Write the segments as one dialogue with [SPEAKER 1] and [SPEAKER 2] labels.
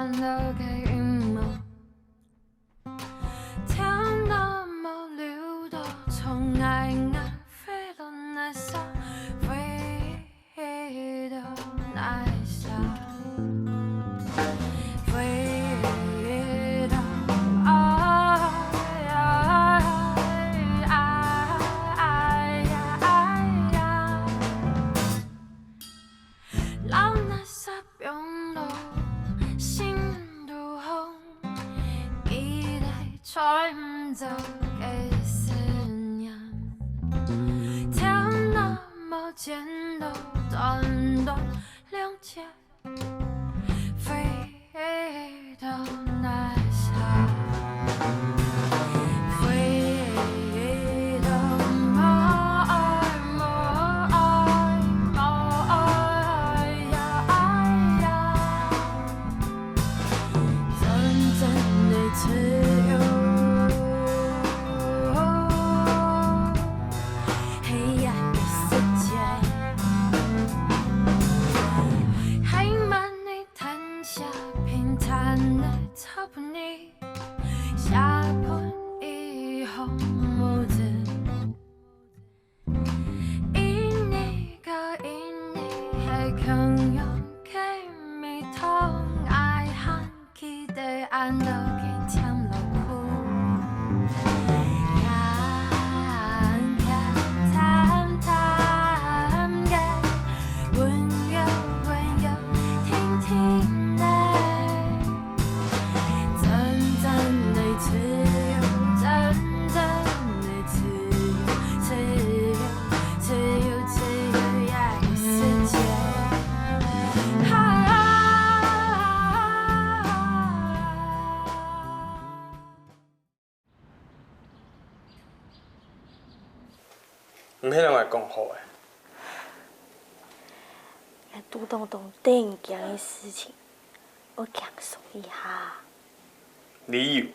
[SPEAKER 1] 暗的给阴谋。天那么溜的，从爱飞到那啥，飞到那啥，飞到老那啥变到心都红，一代传唔走嘅思念。天那么尖的，短短两截，飞到那啥，飞到莫爱莫爱莫爱呀，真正的自由。黑暗的世界，黑暗的谈下平坦的草坡泥，下坡以后木子，一年个一年还更有给米痛爱喊起的安的给抢了哭。
[SPEAKER 2] 毋，迄人来讲好诶。
[SPEAKER 3] 拄到电件的事情，我强说一下。
[SPEAKER 2] 理由？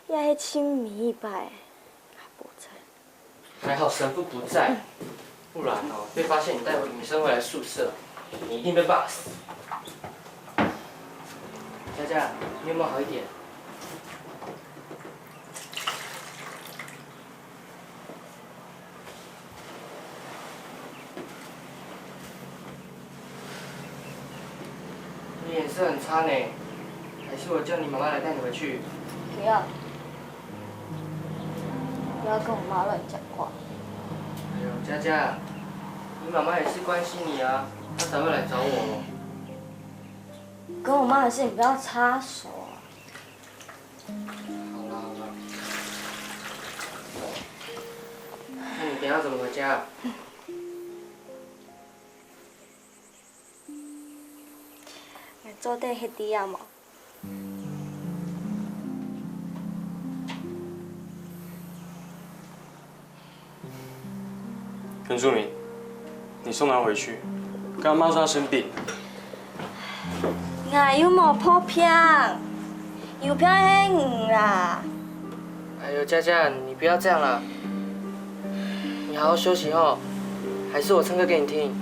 [SPEAKER 3] 也迄清明一拜，还无在。
[SPEAKER 4] 还好神父不在，不然哦，被发现你带女生回来宿舍，你一定被骂死。佳佳，你有没有好一点？你脸色很差呢，还是我叫你妈妈来带你回去？
[SPEAKER 3] 不要，不要跟我妈乱讲话。
[SPEAKER 4] 哎呦，佳佳，你妈妈也是关心你啊，她才会来找我。
[SPEAKER 3] 跟我妈的事情不要插手啊。
[SPEAKER 4] 好了好了，那你等一下怎么回家？
[SPEAKER 3] 做底迄滴啊嘛。
[SPEAKER 2] 陈淑明，你送他回去。刚刚妈说他生病。
[SPEAKER 3] 哪有冇破片？邮票很远啦。
[SPEAKER 4] 哎呦，佳佳，你不要这样啦，你好好休息哦，还是我唱歌给你听。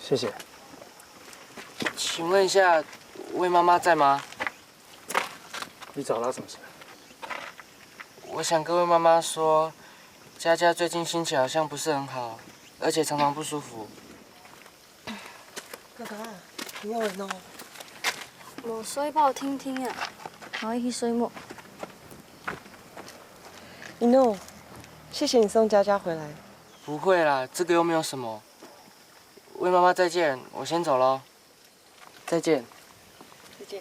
[SPEAKER 2] 谢谢。
[SPEAKER 4] 请问一下，魏妈妈在吗？
[SPEAKER 2] 你找她什么事？
[SPEAKER 4] 我想跟魏妈妈说，佳佳最近心情好像不是很好，而且常常不舒服。
[SPEAKER 5] 哥哥，你有人哦？
[SPEAKER 3] 无水帮我听听啊，好去水木。
[SPEAKER 5] 一诺，谢谢你送佳佳回来。
[SPEAKER 4] 不会啦，这个又没有什么。魏妈妈再见，我先走喽。再见。
[SPEAKER 3] 再见。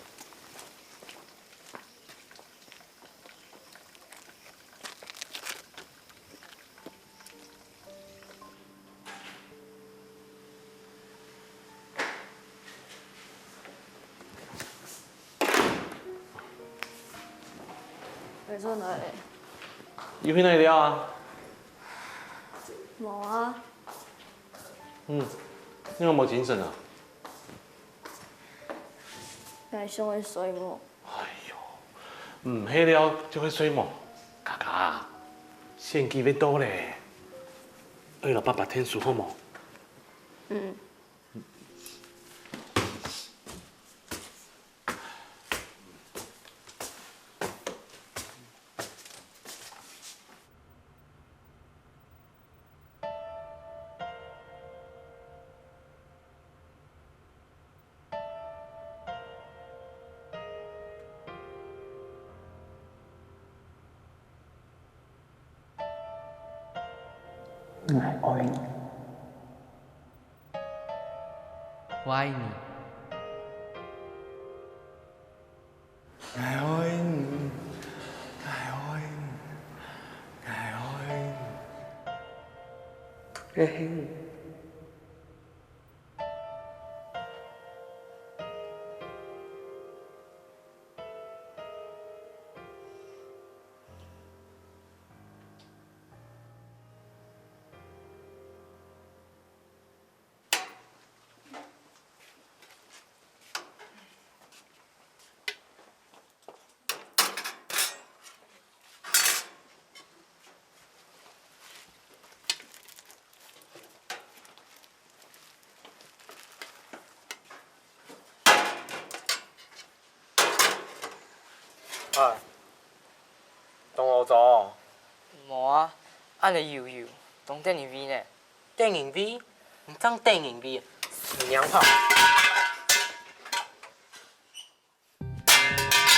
[SPEAKER 3] 你做哪里？
[SPEAKER 2] 要去哪里啊？
[SPEAKER 3] 冇啊。
[SPEAKER 2] 你有冇精神啊？
[SPEAKER 3] 你想去睡我？
[SPEAKER 2] 哎呦，唔去了就会睡梦。嘎嘎，献机要到咧，为了爸爸天数好冇？
[SPEAKER 3] 嗯。
[SPEAKER 4] 我爱你。我爱你。
[SPEAKER 2] 我爱你，我爱你，我爱你。
[SPEAKER 4] 嘿嘿。
[SPEAKER 2] 哎，同我走。
[SPEAKER 4] 无啊，按你摇摇，当电影院呢？
[SPEAKER 5] 电影 V， 你当电影 V， 死娘炮！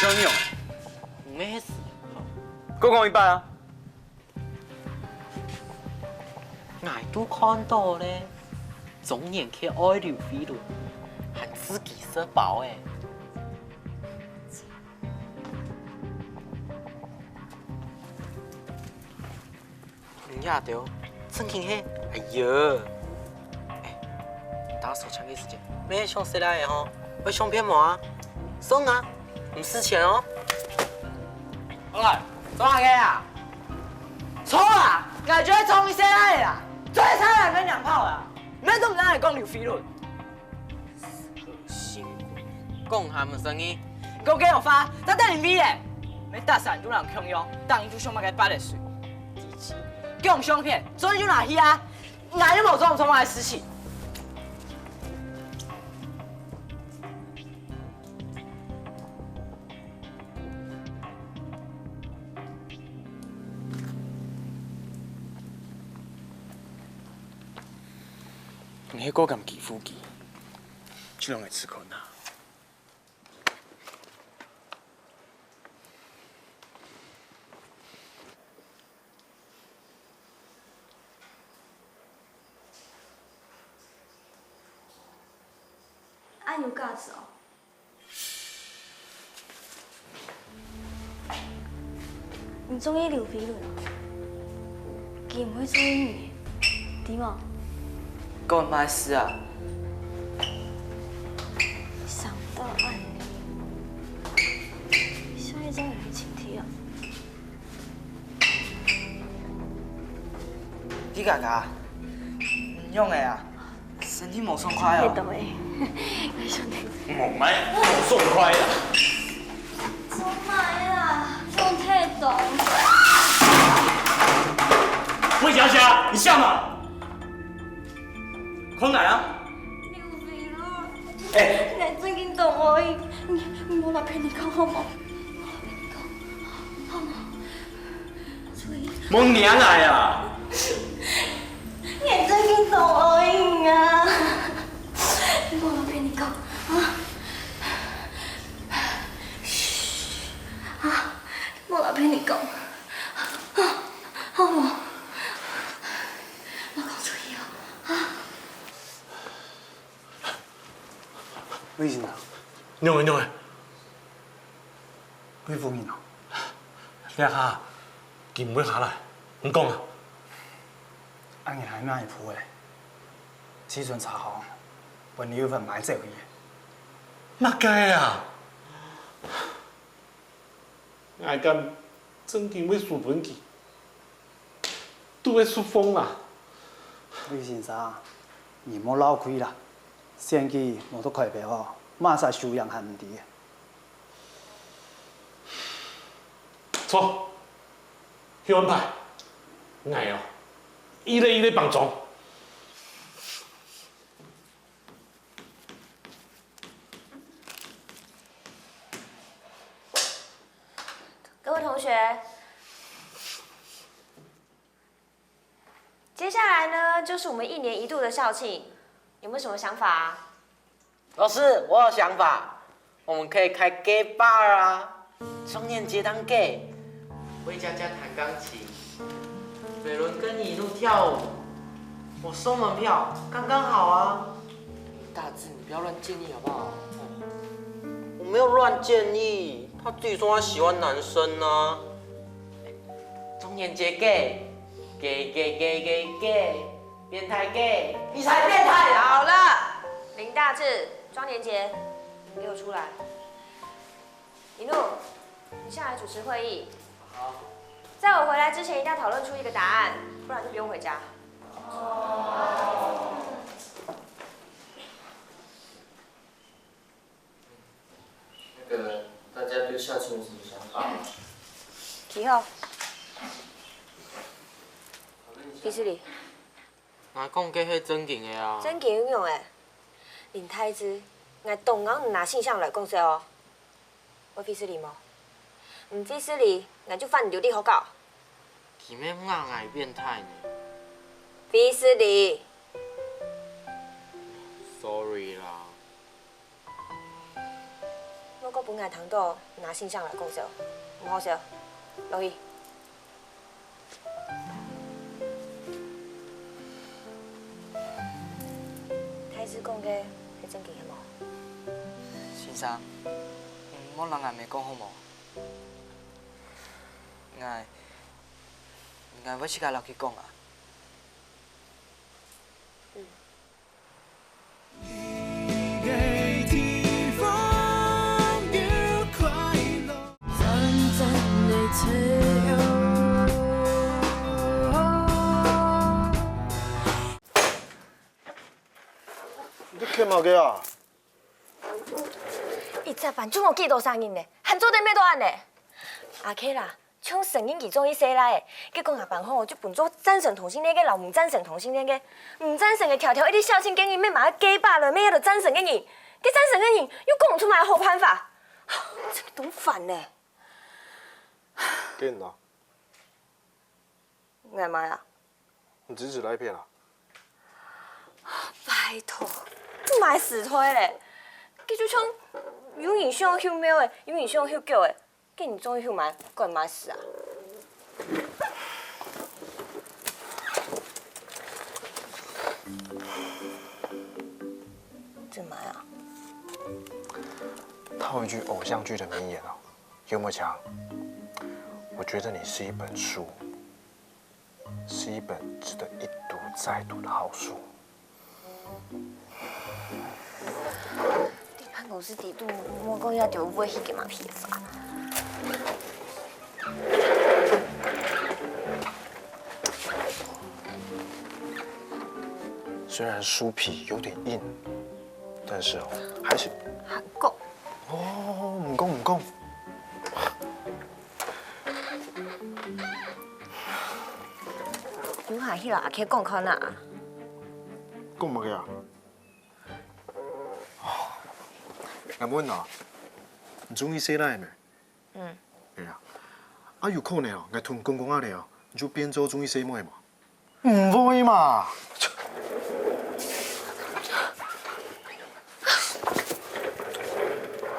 [SPEAKER 2] 有你用，
[SPEAKER 5] 没死，
[SPEAKER 2] 公共一半啊。
[SPEAKER 5] 俺都看到咧，总年去爱流飞轮，还自己社保诶。亚丢，真轻嘿！哎呦，哎，你打手枪给时间，没上谁来的吼？会上片毛啊？送啊，唔值钱哦。
[SPEAKER 4] 哎，做啥个啊？错啊！我就会从你谁来的啦？最差人跟娘炮啦，免都唔让人讲刘飞轮。
[SPEAKER 5] 辛苦，讲他们生意，
[SPEAKER 4] 给我给我发，在电影院嘞，没打伞都让强用，当伊就上马个8岁。给我们相片，昨天就哪去啊？哪有冇装充来事情？
[SPEAKER 2] 你迄个咁欺负佢，就让佢吃口呐。
[SPEAKER 3] 按有架子哦。你中意刘飞轮啊？佢唔會中意你，點啊？
[SPEAKER 4] 关我妈事啊！
[SPEAKER 3] 想到按你，下一张也係前提啊。
[SPEAKER 4] 你嘎嘎，唔用的啊，身體冇爽快哦。
[SPEAKER 3] 你懂誒？你兄弟。
[SPEAKER 2] 冇買，冇送快啦。
[SPEAKER 3] 做買啦，用太懂。
[SPEAKER 2] 魏小姐，你笑吗？空奶啊！
[SPEAKER 3] 劉飛輪，
[SPEAKER 2] 哎，
[SPEAKER 3] 你最近懂我，你冇嚟陪你講好冇？冇嚟陪你講，好冇？所以。
[SPEAKER 2] 冇娘來啊！
[SPEAKER 3] 你最近懂我啊？冇嚟陪你講啊！嘘啊！冇嚟陪你講啊！好冇？我講錯嘢啊！
[SPEAKER 6] 魏先生，
[SPEAKER 2] 娘的，
[SPEAKER 6] 魏夫人哦，
[SPEAKER 2] 你下金尾下来，唔讲啊。
[SPEAKER 6] 俺日还咩会铺诶？只准查好，本月份买这回嘅。
[SPEAKER 2] 乜解啊？我敢真金要输本去，都会输疯啦。
[SPEAKER 6] 魏先生，你莫闹亏啦，生意我都开不好，马上修养还唔低。
[SPEAKER 2] 错，去安排。哎哦，一类帮助。
[SPEAKER 7] 各位同学，接下来呢，就是我们1年1度的校庆，有没有什么想法啊？
[SPEAKER 5] 老师，我有想法，我们可以开 gay bar 啊，双年节当 gay， 魏佳佳弹钢琴，美伦跟一路跳舞，我收门票，刚刚好啊。大志，你不要乱建议好不好？我没有乱建议，他自己说他喜欢男生呢、中年节 gay， 变态 gay， 你才变态！
[SPEAKER 7] 好了，林大志、庄年杰，你给我出来。一路，你下来主持会议。
[SPEAKER 5] 好。
[SPEAKER 7] 在我回来之前，一定要讨论出一个答案，不然就不用回家。
[SPEAKER 5] 那个，大家对校庆有什么想法？
[SPEAKER 7] 题后，迪士尼，
[SPEAKER 5] 我讲嘅迄真经的啊。
[SPEAKER 7] 真经用诶，林太子，我同样唔拿性向来讲说哦。我迪士尼吗？唔迪士尼，我就犯你留地好搞。
[SPEAKER 5] 前面硬矮变态呢。
[SPEAKER 7] 迪士尼，
[SPEAKER 5] Sorry 啦。
[SPEAKER 7] 我个本来堂度拿性向来讲说，唔好笑，落去。太子讲嘅係真經嘅冇？
[SPEAKER 4] 先生，莫人硬咪讲好无？我要去甲老去讲啊。
[SPEAKER 1] 真正地自由。
[SPEAKER 8] 你欠嘛个啊？
[SPEAKER 7] 伊只饭怎么几多声音呢？喊做阵要多按呢？阿 K 啦，唱声音其中伊说来的，结果阿办好就分做赞成同性恋嘅，老唔赞成同性恋嘅，唔赞成嘅条条一直校庆建议，要马上假罢了，咩喺度赞成嘅人，佮赞成嘅人又讲唔出来好办法，真系懂烦呢。
[SPEAKER 8] 给你啦，
[SPEAKER 7] 干嘛呀？
[SPEAKER 8] 你侄子来一片啦。
[SPEAKER 7] 拜托，你买死推咧！佢就像有人想休喵的，有人想休狗的，叫你终于休买，怪买死啊！怎么呀？
[SPEAKER 8] 套一句偶像剧的名言哦，有没有强？我觉得你是一本书，是一本值得一读再读的好书。
[SPEAKER 7] 你办公室地图，我讲要丢买迄个嘛披萨。
[SPEAKER 8] 虽然书皮有点硬，但是哦，还是
[SPEAKER 7] 还够。
[SPEAKER 8] 哦，唔讲唔讲。
[SPEAKER 7] 有下迄个阿 K 讲看哪？
[SPEAKER 8] 讲乜嘅啊？阿妹啊，你中意写奶没？
[SPEAKER 7] 嗯。
[SPEAKER 8] 係啊。啊有可能哦，我同公公阿嚟哦，你就變做中意寫妹嘛？唔會嘛？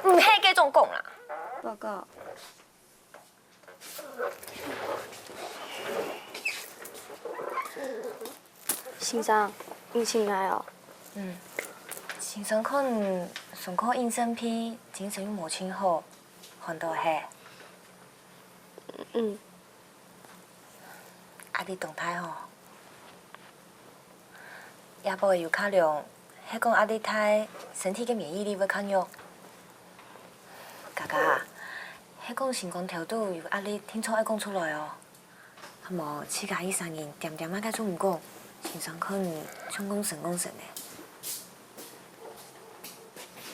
[SPEAKER 7] 唔係嗰種講啦。
[SPEAKER 3] 報告。先生，你請來哦。
[SPEAKER 7] 嗯。先生看上课应生片精神又无清好，看到嘿？
[SPEAKER 3] 嗯，
[SPEAKER 7] 啊，你动态吼，也无会有考量，迄讲啊，你太身体嘅免疫力要较弱。嘎嘎，迄讲心肝调度有压力，听错爱讲出来哦。啊无，四加一3人点点啊，甲做唔讲，先生看像讲神的。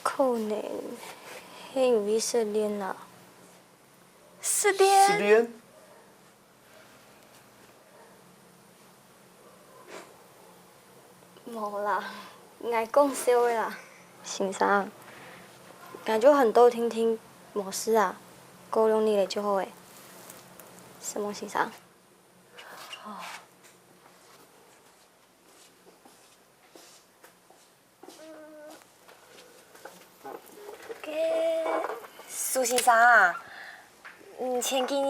[SPEAKER 3] 可能係因為失戀啦。
[SPEAKER 7] 失恋？
[SPEAKER 6] 失恋？
[SPEAKER 3] 冇啦，愛講笑的啦。先生，俺就很多聽聽，冇事啊，夠用你嚟就好誒。什麼先生？
[SPEAKER 7] 苏先生啊，前几日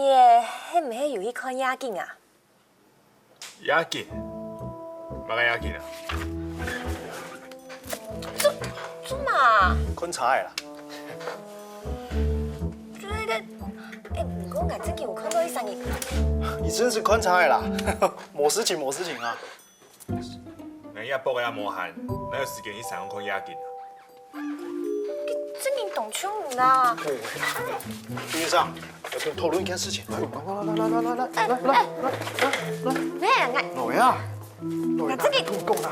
[SPEAKER 7] 迄唔系有去看夜景啊？
[SPEAKER 8] 夜景，乜个夜景啊？
[SPEAKER 7] 做嘛？
[SPEAKER 6] 看茶的啦。
[SPEAKER 7] 那个，不过俺最近有看到一3人。
[SPEAKER 6] 你真是看茶的啦，冇事情啊。
[SPEAKER 8] 人家博个也无闲，哪有时间去上看夜景啊？
[SPEAKER 7] 最近动手啦。
[SPEAKER 6] 朱先生，要跟我讨论一件事情。来，
[SPEAKER 7] 咩啊？
[SPEAKER 6] 来呀！来
[SPEAKER 7] 这个
[SPEAKER 6] 跟我讲啦。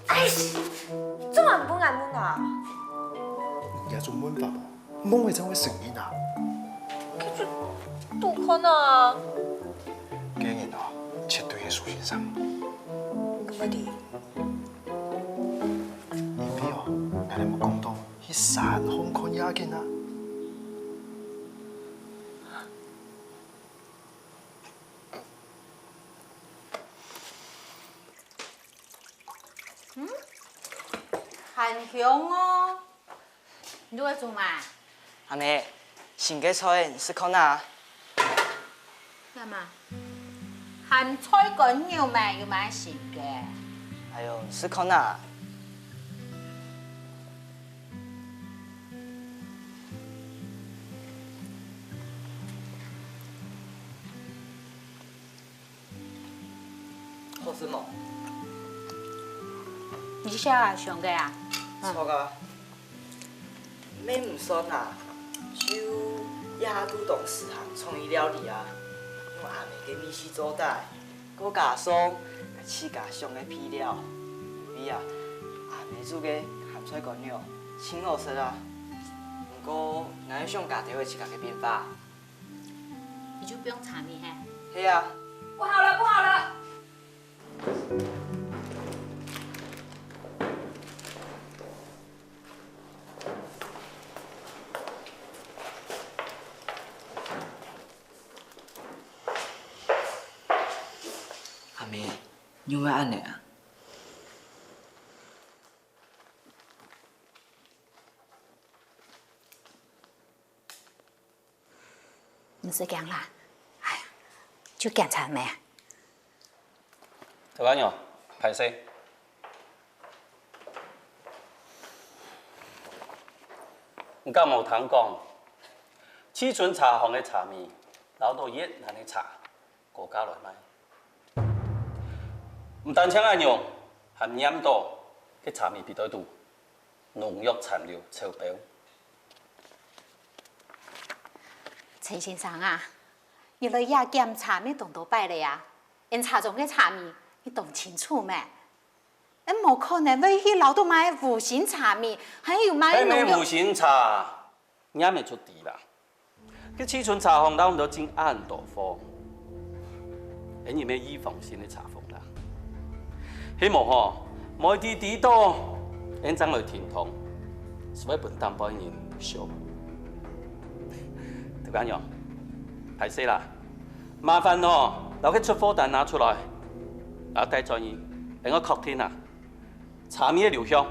[SPEAKER 7] 哎，做乜唔搬眼門啊？
[SPEAKER 6] 有種辦法喎，弄會真會成癮啊！
[SPEAKER 7] 都可能。
[SPEAKER 6] 竟然啊，絕對係蘇先生。
[SPEAKER 7] 咁乜啲？
[SPEAKER 6] 因為哦，你哋冇講到去山空看夜景啊！
[SPEAKER 9] 很香哦，你在做嘛？
[SPEAKER 4] 安尼，新嘅菜是看哪？
[SPEAKER 9] 干嘛？咸菜乾肉嘛，要買新嘅。
[SPEAKER 4] 哎呦，是看哪？好什么？
[SPEAKER 9] 你寫下上嘅啊？
[SPEAKER 4] 錯噶，咩唔算啊？就也都懂事行創意料理啊，用阿妹嘅米絲做帶，佮加上試加上嘅配料，比啊阿妹煮嘅鹹菜乾肉，真好食啊！不過，咱要想家己會自家嘅變化。
[SPEAKER 9] 你就不用炒米嘿。
[SPEAKER 4] 係啊。
[SPEAKER 7] 不好了，不好了！
[SPEAKER 4] 阿妹，你會安尼啊？
[SPEAKER 9] 唔是這樣啦，哎呀，就檢查咩？
[SPEAKER 2] 陶家陽，排四。唔敢無通講，此陣茶行嘅茶味，留到熱人嘅茶，國家來買。唔單請阿娘，含鹽多嘅茶味別對度，農藥殘留超標。
[SPEAKER 9] 陳先生啊，你來也檢查咩動到擺嚟啊？因茶中嘅茶味，你懂清楚咩？你冇可能會去留到買無線茶味，還有買農藥。
[SPEAKER 2] 喺咩無線茶，啱咪出地啦。佢此陣茶行留唔到真啱大貨，因為咩預防性嘅茶風啦。希望嗬，每啲多，因爭來甜筒，所以本淡薄人少。陶家陽，排四啦，麻煩嗬，留佢出貨單拿出來，留低在意，俾我確定啊，茶味嘅留香。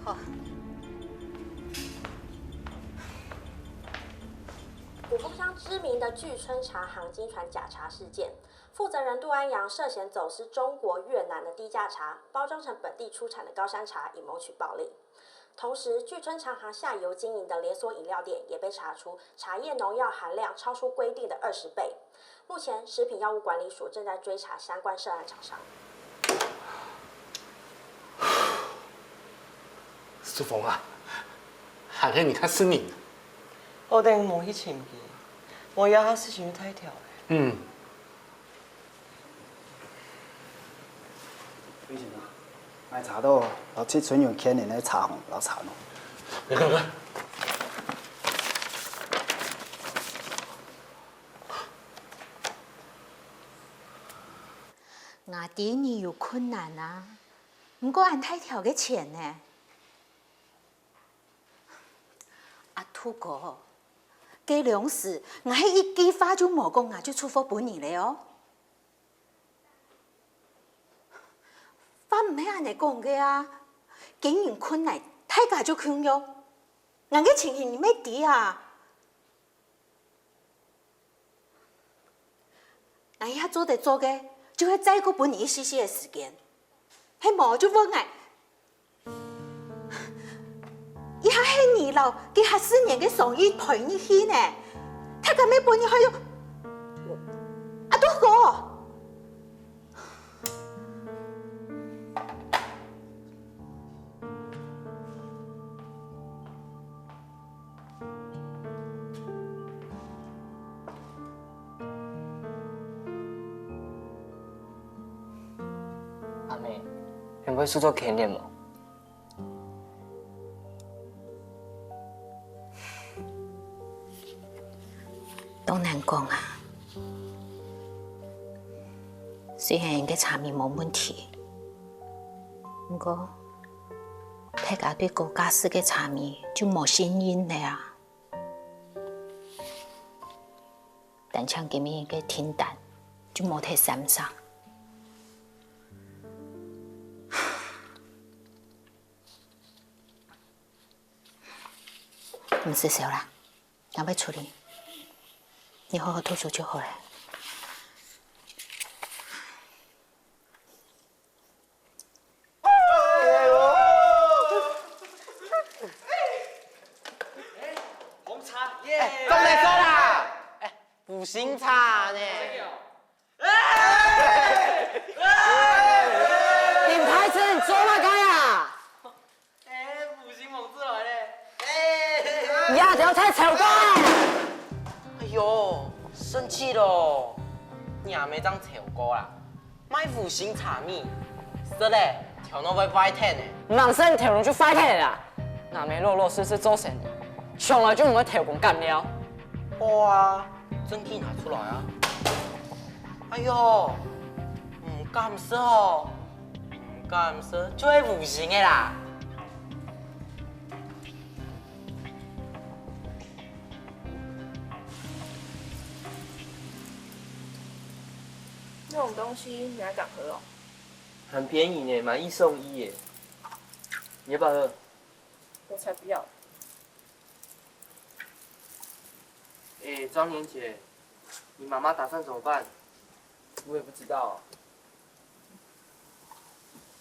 [SPEAKER 9] 好。
[SPEAKER 10] 虎峰乡知名的聚春茶行经传假茶事件，负责人杜安阳涉嫌走私中国、越南的低价茶，包装成本地出产的高山茶，以谋取暴利。同时，巨春长航下游经营的连锁饮料店也被查出茶叶农药含量超出规定的20倍。目前，食品药物管理署正在追查相关涉案厂商。
[SPEAKER 5] 苏峰啊，喊黑你看是你。
[SPEAKER 4] 我等无去清气，我要他事情太跳了。
[SPEAKER 5] 嗯。
[SPEAKER 6] 为什么？我查到老七存用千年的茶红老茶咯。
[SPEAKER 5] 来。
[SPEAKER 9] 我弟你有困难啊，不过俺太条嘅钱呢。阿土哥，这粮食我係一句話就冇講，我就出貨本年了哦。話唔係安尼講嘅啊，經營困難，大家就窮喲。人嘅情形你咩知啊？我一做得做嘅，就會再過半年一些嘅時間，係冇就問我。一下係你老，佢下4年嘅生意陪你去呢，他咁咩半年還要阿多哥。
[SPEAKER 5] 阿妹，你会做甜点吗？
[SPEAKER 9] 都難講啊，雖然嘅茶味冇問題，不過大家對國家式嘅茶味就冇信任了啊。但像咁樣嘅清淡就冇太欣賞。唔是少啦，我要處理。你好好讀書就好了。
[SPEAKER 5] 紅茶耶！中嚟咗啦！補星茶呢？點牌子你做乜嘅呀？
[SPEAKER 4] 補星王子來咧！
[SPEAKER 5] 呀，條太醜過！哎呦，生氣咯！你也沒當潮過啦，買五星茶米，是嘞，條路會快聽的。
[SPEAKER 11] 人生條路就快聽啦，那沒老老實實做生意，從來就唔會條工幹了。
[SPEAKER 5] 哇，證件拿出來啊！哎呦，唔敢說哦，唔敢說就係五星的啦。
[SPEAKER 12] 那种东西你还敢喝哦？
[SPEAKER 11] 很便宜呢，買1送1耶。你要不要喝？
[SPEAKER 12] 我才不要！
[SPEAKER 11] 哎，张年姐，你妈妈打算怎么办？我也不知道。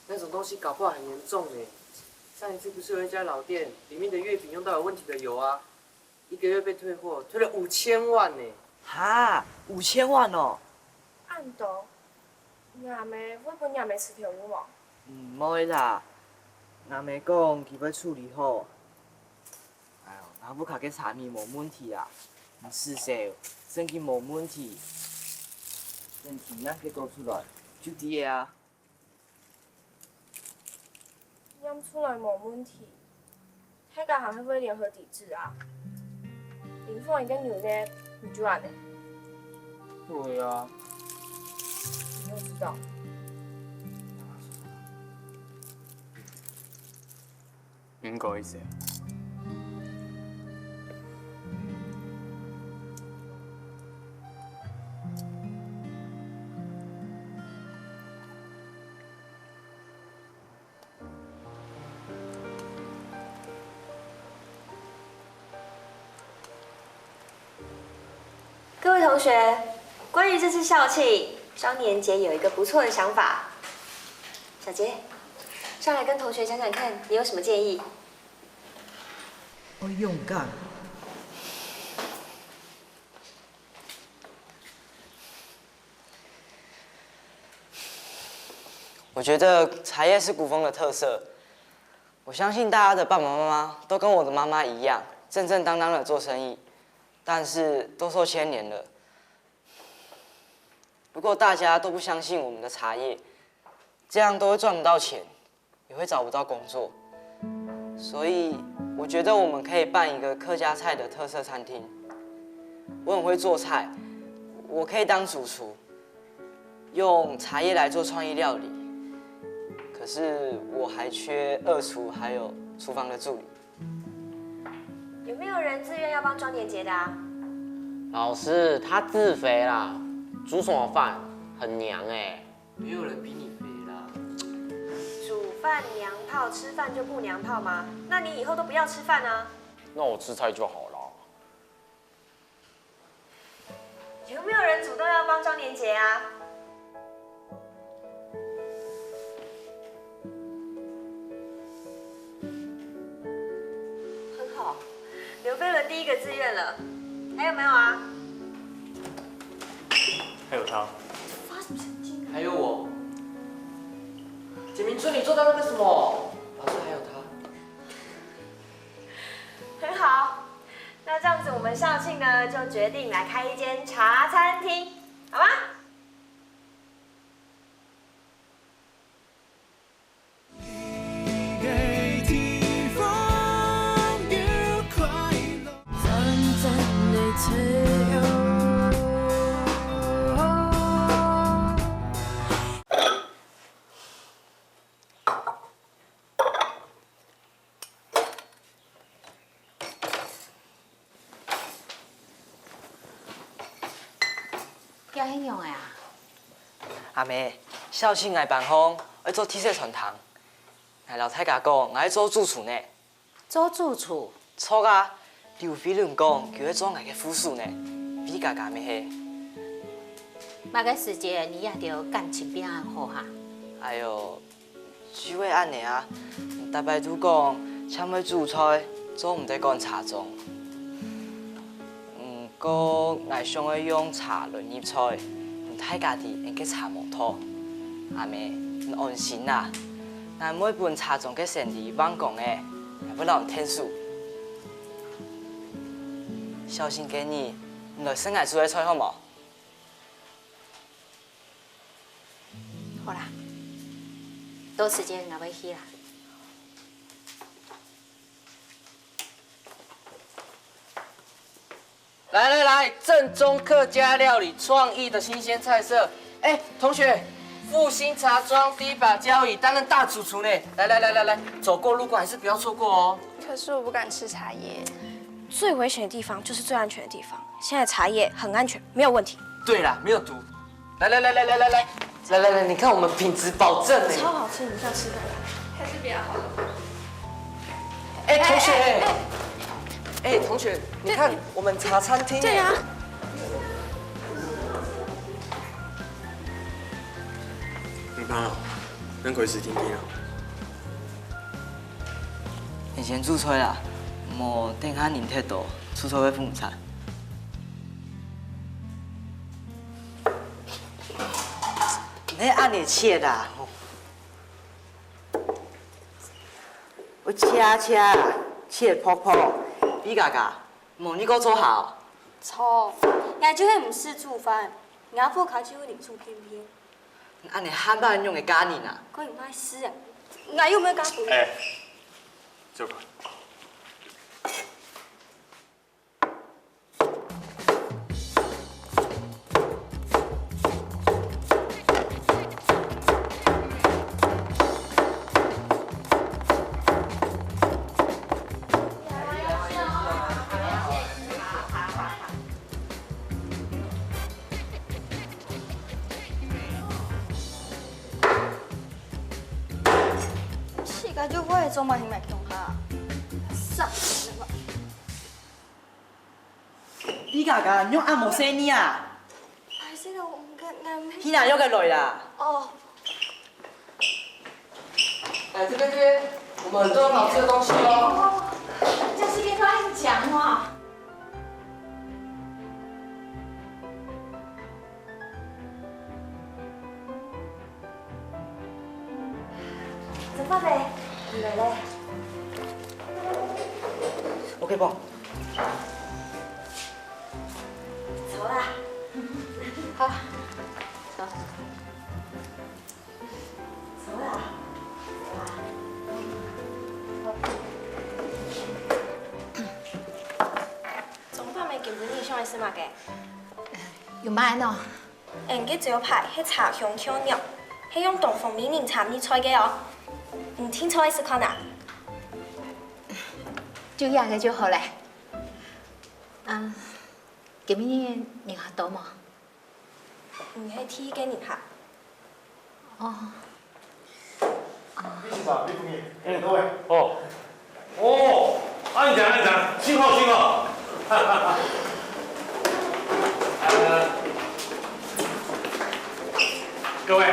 [SPEAKER 11] 那种东西搞不好很严重呢。上一次不是有一家老店，里面的月饼用到有问题的油啊，1个月被退货，退了5000万呢。
[SPEAKER 4] 哈，5000万哦！
[SPEAKER 12] 按到，阿妹会不会阿妹吃条鱼嘛？
[SPEAKER 4] 唔会啦，阿妹讲佢要處理好。哎呦，阿母卡嘅茶面冇問題啊，唔是說生意冇問題，問題哪個做出來就啲啊。
[SPEAKER 12] 驗出來冇問題，大家還會不會聯合抵制啊？林鳳一個牛呢，你就安呢？
[SPEAKER 11] 對啊。
[SPEAKER 12] 你又知道？
[SPEAKER 11] 唔好意思。
[SPEAKER 7] 各位同學，關於這次校慶，张年杰有一个不错的想法，小杰，上来跟同学讲讲看，你有什么建议？
[SPEAKER 4] 我勇敢。
[SPEAKER 5] 我觉得茶叶是古风的特色。我相信大家的爸爸妈妈都跟我的妈妈一样，正正当当的做生意，但是都受牵连了。如果大家都不相信我们的茶叶，这样都会赚不到钱，也会找不到工作。所以我觉得我们可以办一个客家菜的特色餐厅。我很会做菜，我可以当主厨，用茶叶来做创意料理。可是我还缺二厨，还有厨房的助理。
[SPEAKER 7] 有没有人自愿要帮庄年杰的啊？
[SPEAKER 11] 老师，他自肥啦，煮什么饭很娘哎。
[SPEAKER 5] 没有人比你肥啦。
[SPEAKER 7] 煮饭娘炮，吃饭就不娘炮吗？那你以后都不要吃饭啊。
[SPEAKER 11] 那我吃菜就好了。
[SPEAKER 7] 有没有人主动要帮庄年杰啊？很好，刘飞轮第一个志愿了，还有没有啊？
[SPEAKER 8] 还有他，
[SPEAKER 7] 发什么神经啊？
[SPEAKER 5] 还有我，
[SPEAKER 11] 简明村，你做到那个什么？
[SPEAKER 5] 老师还有他。
[SPEAKER 7] 很好，那这样子我们校庆呢就决定来开一间茶餐厅，好吗？
[SPEAKER 9] 要迄样的啊？
[SPEAKER 5] 阿妹，校庆来办方，要做 T 恤传堂。哎，老太家讲，我要做主厨呢。
[SPEAKER 9] 做主厨？
[SPEAKER 5] 错啊！刘飞伦讲，叫我做我的副手呢，比家家咩嘿。
[SPEAKER 9] 那个时节你也着感情变安好哈。
[SPEAKER 5] 哎呦，只会安尼啊！大摆都讲，请要煮菜，做唔得讲茶盅。不过，我想要用茶轮入菜，太家己用个茶毛土。阿妹，你安心啦。咱每本茶盅个生意网讲的，也不让人天数。小心给你，你来生下煮个菜好冇？
[SPEAKER 9] 好啦，多时间我要去啦。
[SPEAKER 11] 来来来，正宗客家料理，创意的新鲜菜色。哎，同学，复兴茶庄第一把交椅，担任大主厨呢。来，走过路过还是不要错过哦。
[SPEAKER 12] 可是我不敢吃茶叶，最危险的地方就是最安全的地方。现在茶叶很安全，没有问题。
[SPEAKER 11] 对啦，没有毒。来，你看我们品质保证呢。
[SPEAKER 12] 超好吃，你们要吃看看。还是比较好的。
[SPEAKER 11] 哎，同学，哎，同学，你看我们茶餐厅。
[SPEAKER 12] 对呀。
[SPEAKER 8] 唔怕哦，咱开始听听啊。
[SPEAKER 5] 以前煮菜啦，莫等下人太多，煮菜要分餐。你按你切啦，我切泡泡，比嘎嘎，莫你给我做好。
[SPEAKER 3] 错，俺就会唔识煮饭，俺父卡就会领出偏偏。
[SPEAKER 5] 按你汉堡用的咖喱呐？
[SPEAKER 3] 可以卖死啊！俺又没有加毒。
[SPEAKER 8] 哎，这个。
[SPEAKER 3] 这个就会做嘛，你买用哈？上了吧？
[SPEAKER 5] 比嘎嘎用按摩生意啊？
[SPEAKER 3] 哎，这个我们
[SPEAKER 4] 希娜又该来啦。
[SPEAKER 7] 哦，
[SPEAKER 11] 来这边，我们很多好吃的东西哦。
[SPEAKER 9] 这是给乱讲哦。
[SPEAKER 7] 怎么呗？来嘞。
[SPEAKER 4] OK 不？
[SPEAKER 7] 走啦。
[SPEAKER 9] 好，
[SPEAKER 7] 走。走啦。
[SPEAKER 12] 总饭咪今日你想食嘛个？
[SPEAKER 9] 有买喏。
[SPEAKER 12] 人嘅招牌係茶香香肉，係用東風美檸茶米菜嘅哦。唔清楚意思看啊？
[SPEAKER 9] 就压个就好嘞。啊，今年你还多吗？
[SPEAKER 12] 唔係天嘅年下。
[SPEAKER 9] 哦。
[SPEAKER 8] 李先生，李副面，各位。
[SPEAKER 13] 按讲，信号。各位，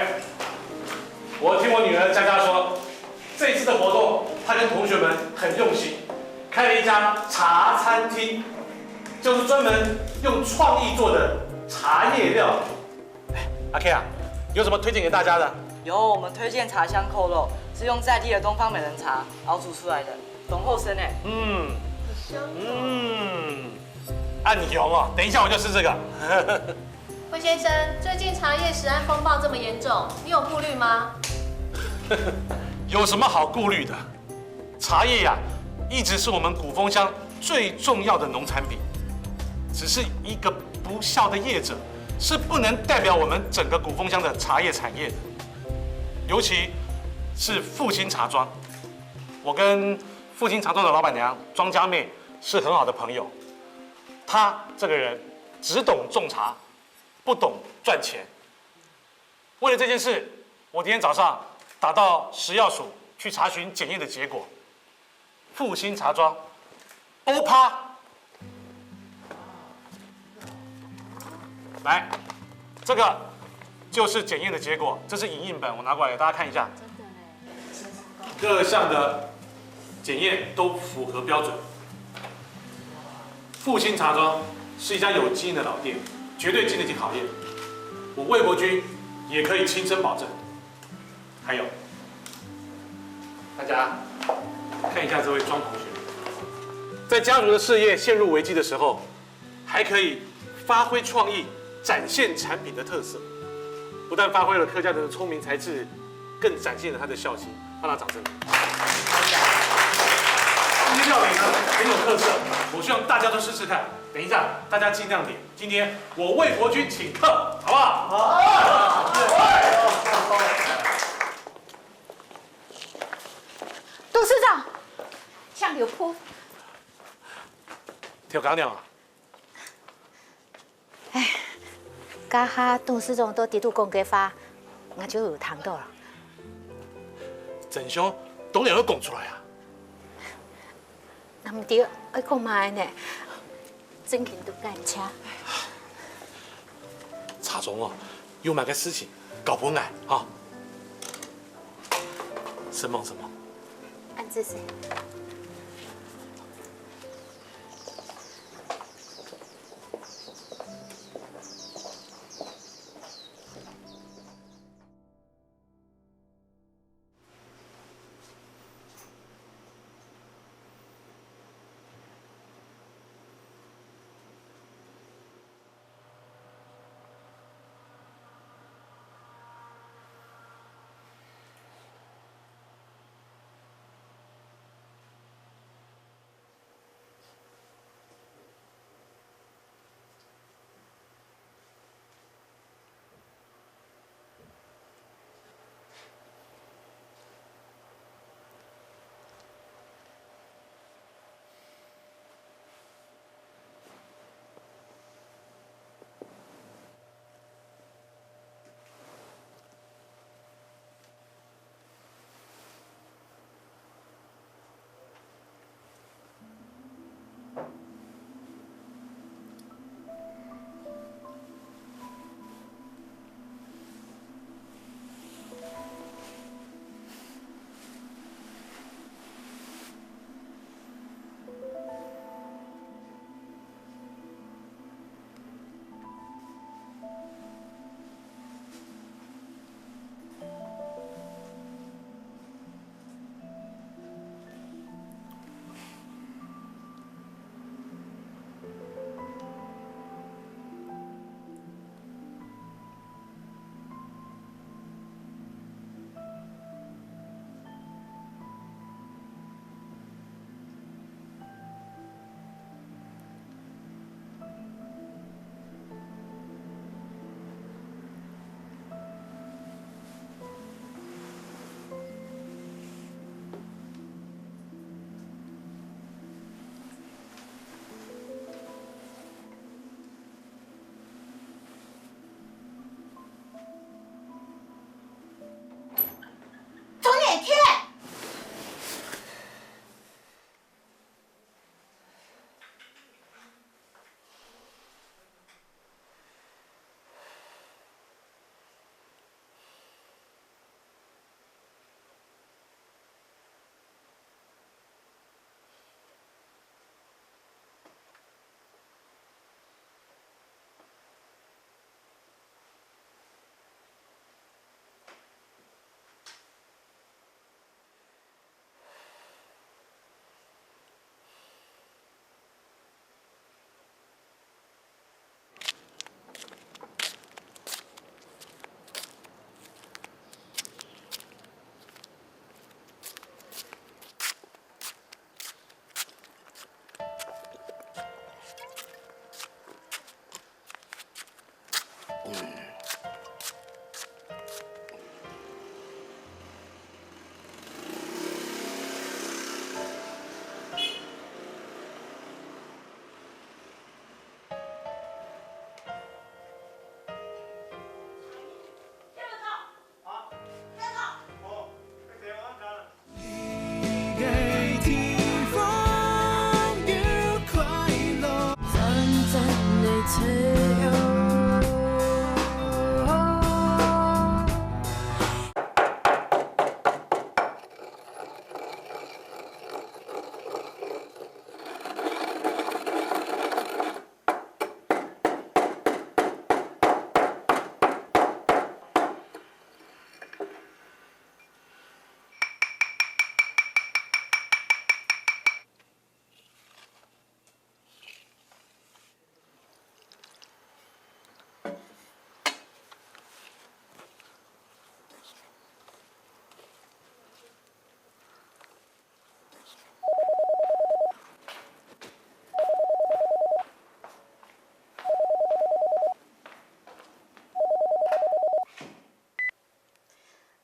[SPEAKER 13] 我听我女儿佳佳说，这次的活动，她跟同学们很用心，开了一家茶餐厅，就是专门用创意做的茶叶料理。阿 K 啊，有什么推荐给大家的？
[SPEAKER 4] 有，我们推荐茶香扣肉，是用在地的东方美人茶熬煮出来的，浓厚深哎。
[SPEAKER 13] 按你油哦，等一下我就试这个。
[SPEAKER 14] 魏先生，最近茶叶食安风暴这么严重，你有顾虑吗？
[SPEAKER 13] 有什么好顾虑的？茶叶呀，一直是我们古风乡最重要的农产品。只是一个不孝的业者，是不能代表我们整个古风乡的茶叶产业的。尤其是复兴茶庄，我跟复兴茶庄的老板娘庄家妹是很好的朋友。她这个人只懂种茶，不懂赚钱。为了这件事，我今天早上打到食药署去查询检验的结果，复兴茶庄欧趴。来，这个就是检验的结果，这是影印本，我拿过来给大家看一下。各项的检验都符合标准。复兴茶庄是一家有经验的老店，绝对经得起考验。我魏国军也可以亲身保证。还有，大家看一下这位庄同学，在家族的事业陷入危机的时候，还可以发挥创意，展现产品的特色。不但发挥了客家人的聪明才智，更展现了他的孝心。让他掌声。这些料理呢很有特色，我希望大家都试试看。等一下，大家尽量点。今天我魏国军请客，好不好？好。
[SPEAKER 9] 董事长，向流坡。
[SPEAKER 13] 跳港鸟啊！
[SPEAKER 9] 哎，家下董事长都伫度讲给发，我就有谈到了。
[SPEAKER 13] 真凶当然要讲出来啊！
[SPEAKER 9] 那么对，爱讲嘛呢？真紧都干车。
[SPEAKER 13] 茶总哦，有买个事情搞不来啊！什么？
[SPEAKER 9] 按这些。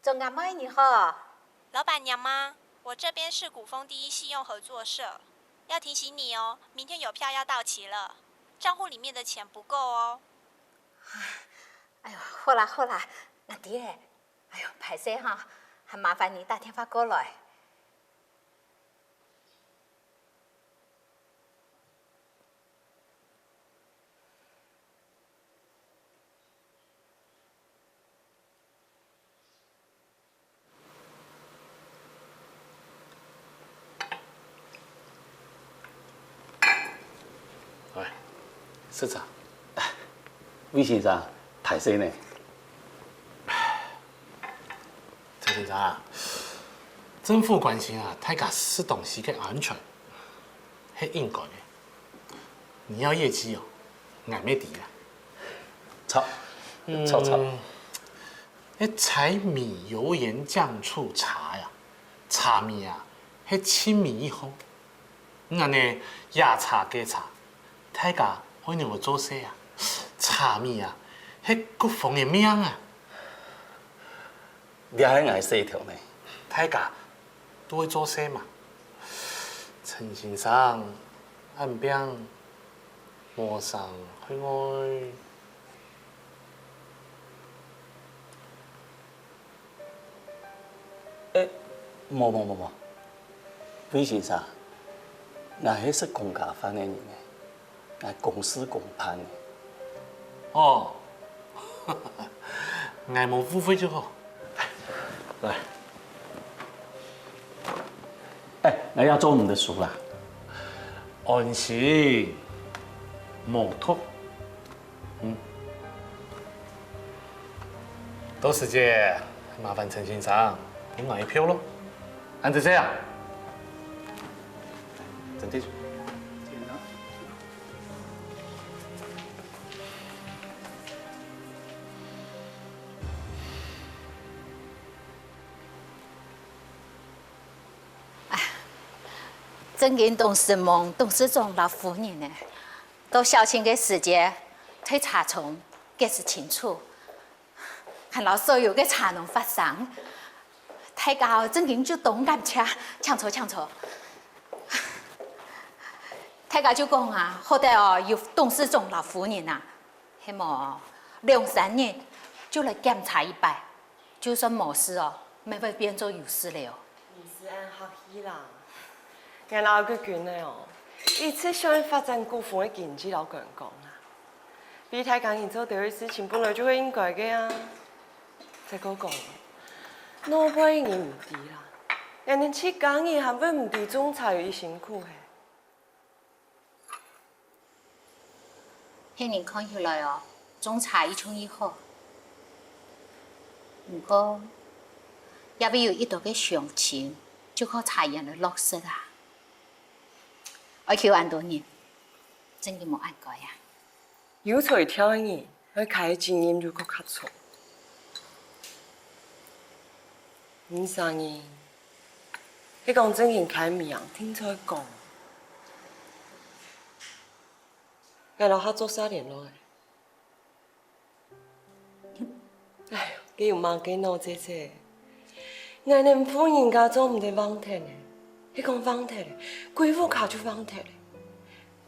[SPEAKER 9] 钟阿妹你好，
[SPEAKER 15] 老板娘吗？我这边是古风第一信用合作社，要提醒你哦，明天邮票要到期了，账户里面的钱不够哦。
[SPEAKER 9] 哎呦，好啦好啦，那弟嘞，哎呦，歹势哈，还麻烦你打电话过来。
[SPEAKER 2] 喂，市长，魏先生，歹势呢？
[SPEAKER 13] 陈警察，政府关心啊，大家吃东西的安全，是应该的。你要业绩哦，俺没底啊。
[SPEAKER 2] 操，操！
[SPEAKER 13] 那柴米油盐酱醋茶呀，茶米啊，是千米一烘。俺呢压茶给茶，大家可能会做些啊。茶米啊，是国防的命啊。
[SPEAKER 2] 你还爱细条呢？
[SPEAKER 13] 大家都会做些嘛。陈先生，岸边陌上去爱。
[SPEAKER 2] 冇，魏先生，俺迄是公家番的人呢，俺公事公办的。
[SPEAKER 13] 哦，俺冇付费就好。
[SPEAKER 2] 来，俺要做你的书啦。
[SPEAKER 13] 安心，冇托。到时间麻烦陈先生给我一票咯。按照这样，整地。
[SPEAKER 9] 真跟董事梦、董事长老夫人呢，到小青的时间推查从，解释清楚，看到所有的茶农发生，大家真跟就动感车，抢错。大家就讲啊，好歹哦有董事长老夫人啊，希望2-3年就来检查一摆，就算没事哦，没会变做有事了。
[SPEAKER 4] 你是按客气啦。俺老个卷的哦，一直想发展古风的经济，老个人讲啊，比太讲你做对的事情本来就会应该的啊。再讲讲，老百姓唔知啦，人哋去讲伊还本唔知总裁有辛苦嘿。
[SPEAKER 9] 迄年看起来哦，总裁一冲一好，不过也未有一道嘅详情，就靠茶叶来落实啊。我求很多年，真嘅冇按过呀。
[SPEAKER 4] 有才挑的人，佢开经验就搁较错。你三年，你讲真经开名，听在讲，俺老下做啥联络的？哎呦，佢又忙给闹这些，俺连夫人家做唔得网铁呢。你讲网铁嘞，贵妇卡就网铁嘞，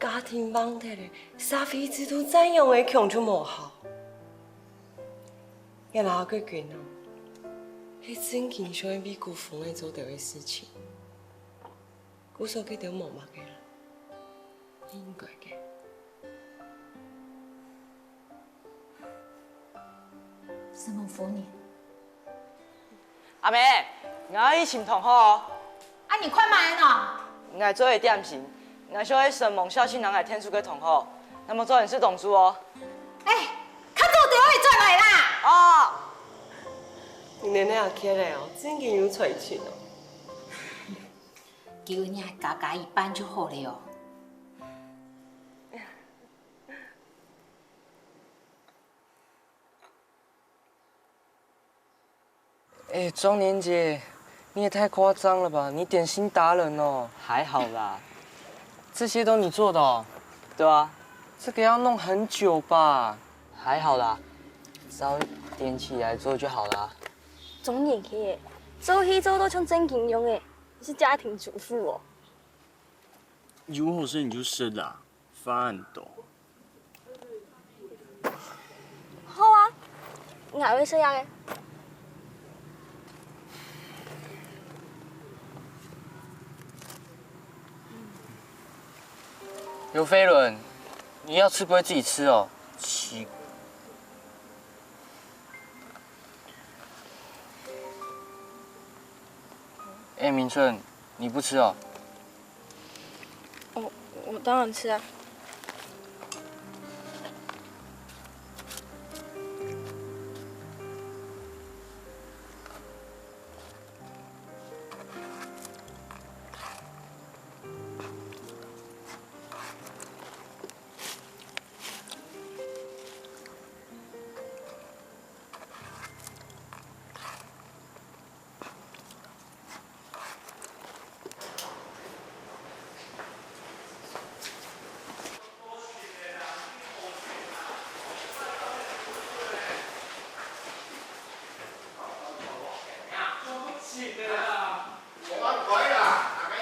[SPEAKER 4] 家庭网铁嘞，社会制度怎样的强就无效。俺老个卷哦，迄真经常会比古风的做对的事情，古说佢条毛毛嘅啦，应该嘅。
[SPEAKER 9] 师母服你。
[SPEAKER 4] 阿妹，我以前同学哦，
[SPEAKER 9] 啊，你快买呢！
[SPEAKER 4] 我做的点心，我小的神梦孝心人来天书的同学，那么做人是董事哦。
[SPEAKER 9] 哎，较早就会转来啦。
[SPEAKER 4] 哦。
[SPEAKER 12] 你奶奶起来哦，真经有才情哦。
[SPEAKER 9] 叫人家加一班就好了哦。
[SPEAKER 11] 哎，庄年姐，你也太夸张了吧！你点心达人哦。
[SPEAKER 4] 还好啦，
[SPEAKER 11] 这些都你做的哦？
[SPEAKER 4] 对啊，
[SPEAKER 11] 这个要弄很久吧？
[SPEAKER 4] 还好啦，早点起来做就好啦。
[SPEAKER 3] 总年轻的，做戏做都像真经用的，你是家庭主妇哦。
[SPEAKER 16] 如果是你就生啦，饭懂。
[SPEAKER 3] 好啊，我还会这样的。
[SPEAKER 11] 刘飞轮，你要吃不会自己吃哦。奇。哎，明顺，你不吃哦？
[SPEAKER 12] 哦，我当然吃啊。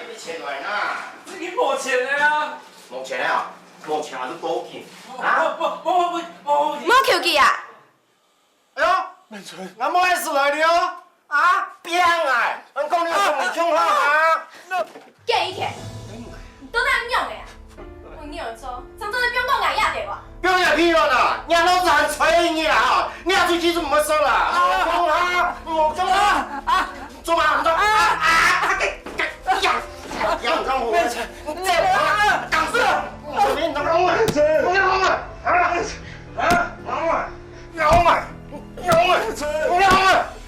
[SPEAKER 16] 没钱的啊！没钱的啊！没钱还是报警啊！
[SPEAKER 7] 冇扣机啊！
[SPEAKER 8] 哎呦，明春，俺冇意思来了啊！变啊！俺讲你有没听话啊？
[SPEAKER 14] 给一天，你都在用的呀？我你有说，上周的不用动俺压对吧？
[SPEAKER 8] 不要屁了啦！你老子还催你啦啊！你要出去怎么说啦？我讲啊，我讲啊，做嘛？做啊！杨张虎，你这啊，干事！你拿我，你拿我啊！拿我，拿我，拿我，拿我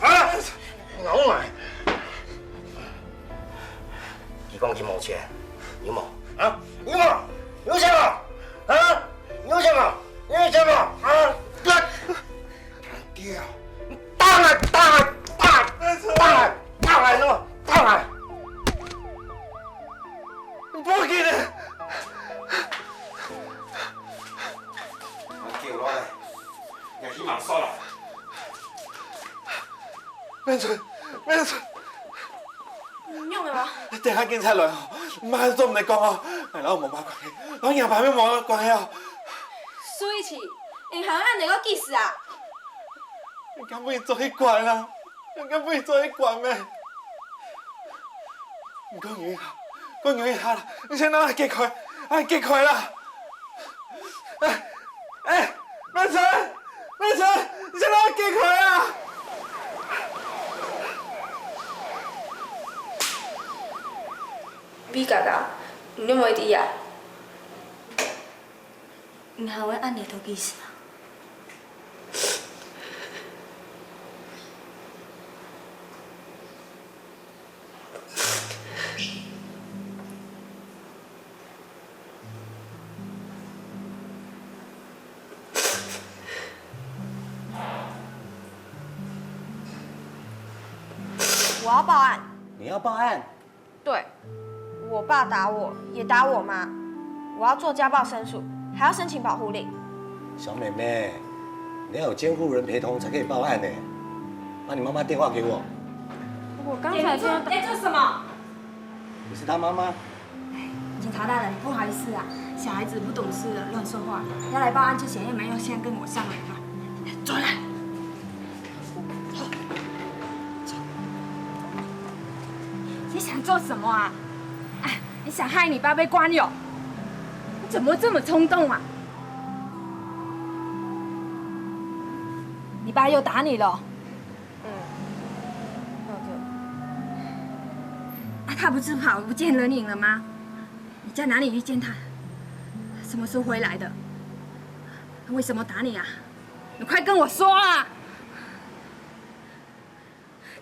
[SPEAKER 8] 啊！拿我！你讲你没钱，有冇啊？有冇？有钱吗？啊？有钱吗？有钱吗？啊！爹，打来，打来，打来，打来，打来喏，打来！不给的，我叫落来，你起码说了。明春，明春，
[SPEAKER 12] 你用的吗？
[SPEAKER 8] 等下警察来哦，妈都唔嚟讲哦，係攞冇乜關係，攞廿萬蚊冇關係啊。
[SPEAKER 12] 蘇一起，銀行按哪個計時啊？
[SPEAKER 8] 你敢不可以做一管啦？你敢不可以做一管咩？唔講語下，講語下啦，你先攞嚟擊佢，擊佢啦！明春，明春，你先攞嚟擊佢啊！
[SPEAKER 12] 比嘎嘎，你有冇啲啊？
[SPEAKER 3] 你还会按你的意思啊？
[SPEAKER 7] 我要报案。
[SPEAKER 17] 你要报案？
[SPEAKER 7] 对，我爸打我，也打我妈，我要做家暴申诉，还要申请保护令。
[SPEAKER 17] 小妹妹，你要有监护人陪同才可以报案呢。把你妈妈电话给我。
[SPEAKER 7] 我刚才说，
[SPEAKER 14] 在做什么？
[SPEAKER 17] 你是她妈妈？
[SPEAKER 18] 警察大人，不好意思啊，小孩子不懂事的乱说话，要来报案之前，要没有先跟我商量啊。走来。你想做什么啊？哎，你想害你爸被关有？你怎么这么冲动啊？你爸又打你了？啊，他不是跑不见人影了吗？你在哪里遇见他？什么时候回来的？他为什么打你啊？你快跟我说啊！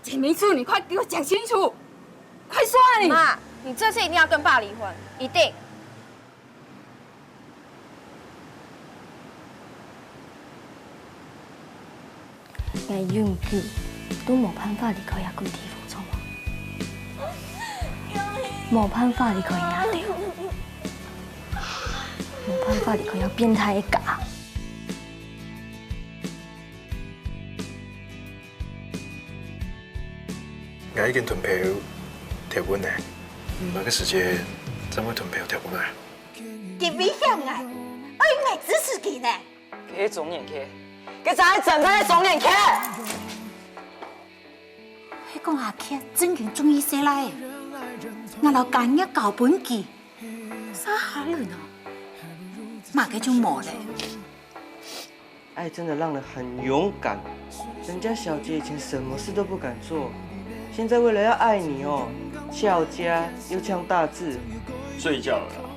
[SPEAKER 18] 简明处，你快给我讲清楚！快说啊你！
[SPEAKER 12] 妈，你这次一定要跟爸离婚，一定。
[SPEAKER 3] 我永久都冇辦法離開阿貴地方錯冇辦法離開阿掉，冇辦法離開有變態嘅家。
[SPEAKER 19] 我已經囤票調本嚟，唔係嘅時間怎會囤票調本嚟？
[SPEAKER 9] 佢危險啊！我支持佢呢。
[SPEAKER 4] 佢總年期，佢就係整佢總年期。
[SPEAKER 9] 迄個阿克真係中意寫來，我老干一搞本記，啥下人哦？嘛嘅就冇嘞。
[SPEAKER 4] 爱真的让人很勇敢，人家小杰以前什么事都不敢做，现在为了要爱你哦，翘家又呛大字，
[SPEAKER 16] 睡觉了啦。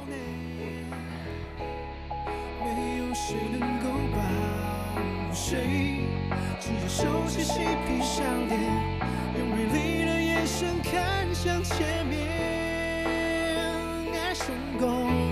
[SPEAKER 8] 只有手起细皮相连，用锐利的眼神看向前面，爱成功。